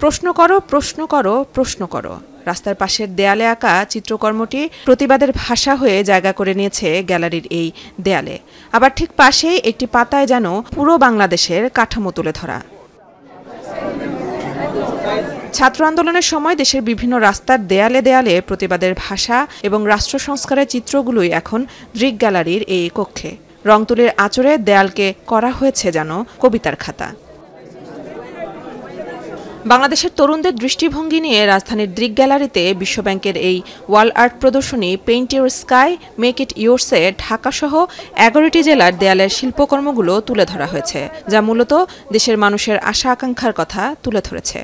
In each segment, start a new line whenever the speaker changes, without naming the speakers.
প্রশ্ন করো, প্রশ্ন করো, প্রশ্ন করো। রাস্তার পাশের দেয়ালে আঁকা চিত্রকর্মটি প্রতিবাদের ভাষা হয়ে জায়গা করে নিয়েছে গ্যালারির এই দেয়ালে। আবার ঠিক পাশেই একটি পাতায় যেন পুরো বাংলাদেশের কাঠামো তুলে ধরা। ছাত্র আন্দোলনের সময় দেশের বিভিন্ন রাস্তার দেয়ালে দেয়ালে প্রতিবাদের ভাষা এবং রাষ্ট্র সংস্কারের চিত্রগুলোই এখন দৃক গ্যালারির এই কক্ষে। রং তুলির আঁচড়ে দেয়ালকে করা হয়েছে যেন কবিতার খাতা। বাংলাদেশের তরুণদের দৃষ্টিভঙ্গি নিয়ে রাজধানীর দৃক গ্যালারিতে বিশ্বব্যাংকের এই ওয়াল আর্ট প্রদর্শনী paint your sky make it ইয়োরসে ঢাকাসহ ১১টি জেলার দেয়ালের শিল্পকর্মগুলো তুলে ধরা হয়েছে, যা মূলত দেশের মানুষের আশা আকাঙ্ক্ষার কথা তুলে ধরেছে।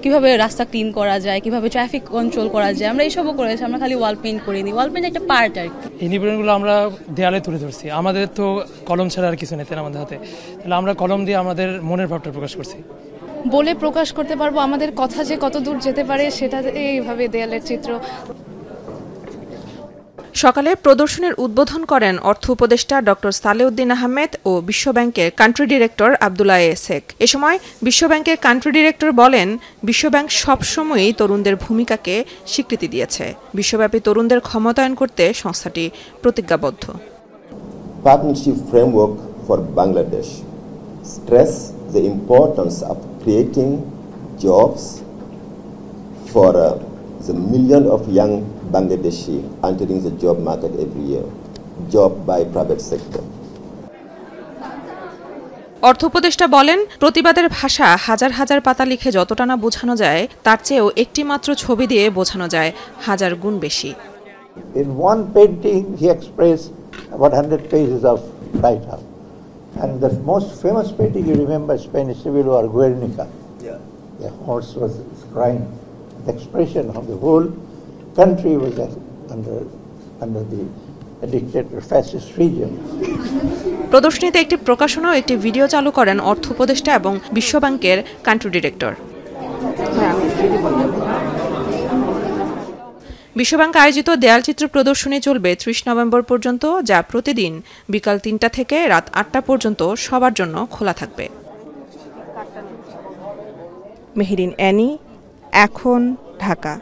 কিভাবে রাস্তা ক্লিন করা যায়, কিভাবে ট্রাফিক কন্ট্রোল করা যায়, আমরা এইসবও করেছি। আমরা খালি ওয়াল পেইন্ট করিনি, ওয়াল পেইন্ট একটা পার্ট আর কি।
এই নিবেদনগুলো আমরা দেয়ালে তুলে ধরছি। আমাদের তো কলম ছাড়া আর কিছু নেই আমাদের হাতে, তাহলে আমরা কলম দিয়ে আমাদের মনের ভাবটা প্রকাশ করছি।
বলে প্রকাশ করতে পারবো আমাদের কথা যে কত দূর যেতে পারে, সেটা এইভাবে দেয়ালের চিত্র।
সকালে প্রদর্শনীর উদ্বোধন করেন অর্থ উপদেষ্টা ডক্টর সালেউদ্দিন আহমেদ ও বিশ্বব্যাংকের কান্ট্রি ডিরেক্টর আব্দুল্লাহ এ শেখ। এ সময় বিশ্বব্যাংকের কান্ট্রি ডিরেক্টর বলেন, বিশ্বব্যাংক সবসময়ই তরুণদের ভূমিকাকে স্বীকৃতি দিয়েছে। বিশ্বব্যাপী তরুণদের ক্ষমতায়ন করতে সংস্থাটি প্রতিজ্ঞাবদ্ধ।
Partnership framework for Bangladesh stress the importance of creating jobs for the million of young Bangladeshi entering the job market every year, job by private sector.
অর্থ উপদেষ্টা বলেন, প্রতিবাদের ভাষা হাজার হাজার পাতা লিখে যতটা না বোঝানো যায়, তার চেয়েও একটি মাত্র ছবি দিয়ে বোঝানো যায় হাজার গুণ বেশি।
In one painting he expressed about 100 pages of write-up. And the most famous painting you remember, Spanish Civil War, Guernica. Yeah. The horse was crying. The expression of the whole country was under the dictator fascist regime.
প্রদর্শনীতে একটি প্রকাশনা ও একটি video চালু করেন অর্থ উপদেষ্টা এবং বিশ্বব্যাংকের কান্ট্রি ডিরেক্টর। বিশ্বব্যাংক আয়োজিত দেয়ালচিত্র প্রদর্শনী চলবে ৩০ নভেম্বর পর্যন্ত, যা প্রতিদিন বিকাল ৩টা থেকে রাত ৮টা পর্যন্ত সবার জন্য খোলা থাকবে। মেহেরিন অ্যানি, এখন, ঢাকা।